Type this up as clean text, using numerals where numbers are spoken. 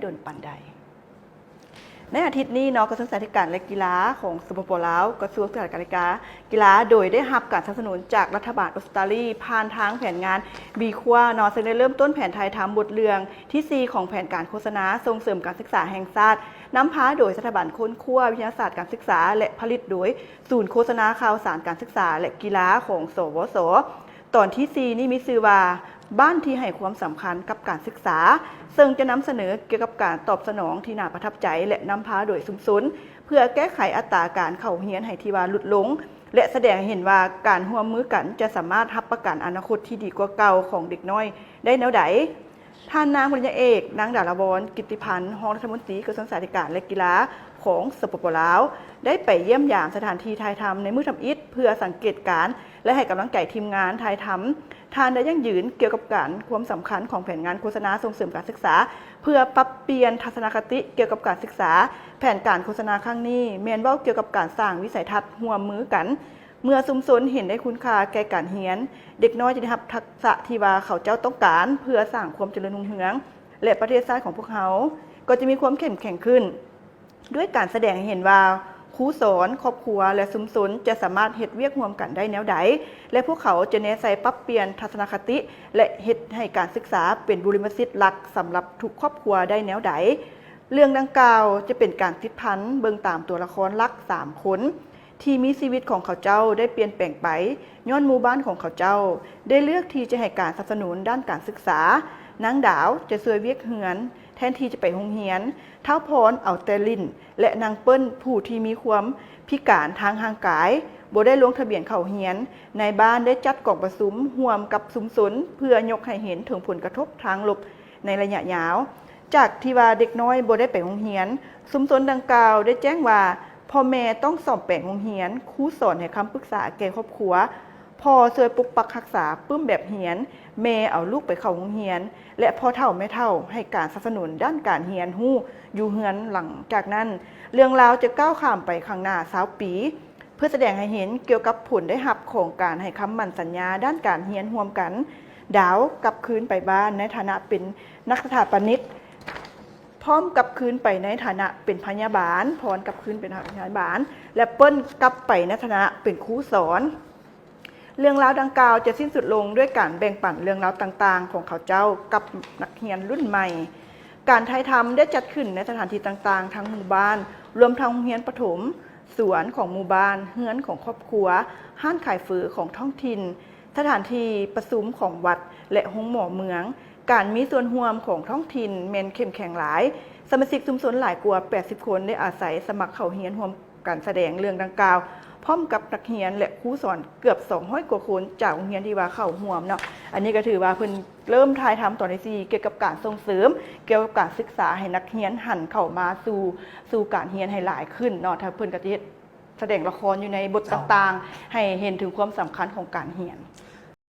โดนปันใดในอาทิตย์นี้เนาะกระทรวงศึกษาธิการและกีฬาของสปป.ลาวกระทรวงศึกษาธิการกีฬาโดยได้รับการสนับสนุนจากรัฐบาลออสเตรเลียผ่านทางแผนงานบีคัวเนาะซึ่งได้เริ่มต้นแผนไทยทำบทเรื่องที่4ของแผนการโฆษณาส่งเสริมการศึกษาแห่งชาตินำพาโดยสถาบันค้นคว้าวิทยาศาสตร์การศึกษาและผลิตโดยศูนย์โฆษณาข่าวสารการศึกษาและกีฬาของสวสตอนที่4นี้มีชื่อว่าบ้านที่ให้ความสำคัญกับการศึกษาซึ่งจะนำเสนอเกี่ยวกับการตอบสนองที่น่าประทับใจและนำพาโดยสุมสุนเพื่อแก้ไขอัตราการเข้าเรียนให้ที่ว่าลดลงและแสดงให้เห็นว่าการร่วมมือกันจะสามารถรับประกันอนาคตที่ดีกว่าเก่าของเด็กน้อยได้แนวใดท่านนางปริญญาเอกนางดารวรกิตติพันธ์รองรัฐมนตรีกระทรวงศึกษาธิการและกีฬาของสปป.ลาวได้ไปเยี่ยมยามสถานที่ถ่ายทำในมื้อทำอิฐเพื่อสังเกตการณ์และให้กำลังใจทีมงานถ่ายทำท่านได้ยั่งยืนเกี่ยวกับการความสำคัญของแผนงานโฆษณาส่งเสริมการศึกษาเพื่อปรับเปลี่ยนทัศนคติเกี่ยวกับการศึกษาแผนการโฆษณาครั้งนี้แม่นเว้าเกี่ยวกับการสร้างวิสัยทัศน์ร่วมมือกันเมื่อชุมชนเห็นได้คุณค่าแก่การเรียนเด็กน้อยจะได้รับทักษะที่ว่าเขาเจ้าต้องการเพื่อสร้างความเจริญรุ่งเรืองและประเทศชาติของพวกเขาก็จะมีความเข้มแข็งขึ้นด้วยการแสดงให้เห็นว่าครูสอนครอบครัวและชุมชนจะสามารถเฮ็ดเวียกร่วมกันได้แนวใดและพวกเขาจะแนใส่ปรับเปลี่ยนทัศนคติและเฮ็ดให้การศึกษาเป็นบุริมสิทธิ์หลักสำหรับทุกครอบครัวได้แนวใดเรื่องดังกล่าวจะเป็นการติดพันเบิ่งตามตัวละครหลัก3คนที่มีชีวิตของเขาเจ้าได้เปลี่ยนแปลงไปย้อนหมู่บ้านของเขาเจ้าได้เลือกที่จะให้การสนับสนุนด้านการศึกษานางดาวจะช่วยเวียกเหือนแทนที่จะไปโรงเรียนเท้าพรเอาแต่ลิ้นและนางเปิ้ลผู้ที่มีความพิการทางร่างกายบ่ได้ลงทะเบียนเข้าเรียนในบ้านได้จัดกล่องประชุมร่วมกับชุมชนเพื่อยกให้เห็นถึงผลกระทบทางลบในระยะยาวจากที่ว่าเด็กน้อยบ่ได้ไปโรงเรียนชุมชนดังกล่าวได้แจ้งว่าพ่อแม่ต้องสอบแปลงโรงเรียนครูสอนให้คำปรึกษาแก่ครอบครัวพ่อช่วยปกปักรักษาปึ้มแบบเรียนแม่เอาลูกไปเข้าโรงเรียนและพ่อเฒ่าแม่เฒ่าให้การสนับสนุนด้านการเรียนรู้อยู่เฮือนหลังจากนั้นเรื่องราวจะก้าวข้ามไปข้างหน้า20 ปีเพื่อแสดงให้เห็นเกี่ยวกับผลได้รับของการให้คำมั่นสัญญาด้านการเรียนร่วมกันดาวกลับคืนไปบ้านในฐานะเป็นนักสถาปนิกพร้อมกับคืนไปในฐานะเป็นพยาบาลพรกับคืนเป็นพยาบาลและเปิ้ลกลับไปในฐานะเป็นครูสอนเรื่องราวดังกล่าวจะสิ้นสุดลงด้วยการแบ่งปันเรื่องราวต่างๆของเขาเจ้ากับนักเรียนรุ่นใหม่การถ่ายทำได้จัดขึ้นในสถานที่ต่างๆทั้งหมู่บ้านรวมทั้งโรงเรียนประถมสวนของหมู่บ้านเฮือนของครอบครัวห้านขายฝือของท้องถิ่นสถานที่ประชุมของวัดและโรงหมอเมืองการมีส่วนร่วมของท้องถิ่นแม่นเข้มแข็งหลายสมาชิกชุมชนหลายกว่า80 คนได้อาศัยสมัครเข้าเรียนร่วมการแสดงเรื่องดังกล่าวพร้อมกับนักเรียนและครูสอนเกือบ200 กว่าคนจากโรงเรียนที่ว่าเข้าร่วมเนาะอันนี้ก็ถือว่าเพิ่นเริ่มถ่ายทำตอนที่4เกี่ยวกับการส่งเสริมเกี่ยวกับการศึกษาให้นักเรียนหันเข้ามาสู่การเรียนให้หลายขึ้นเนาะถ้าเพิ่นก็จะแสดงละครอยู่ในบทต่างๆให้เห็นถึงความสำคัญของการเรียน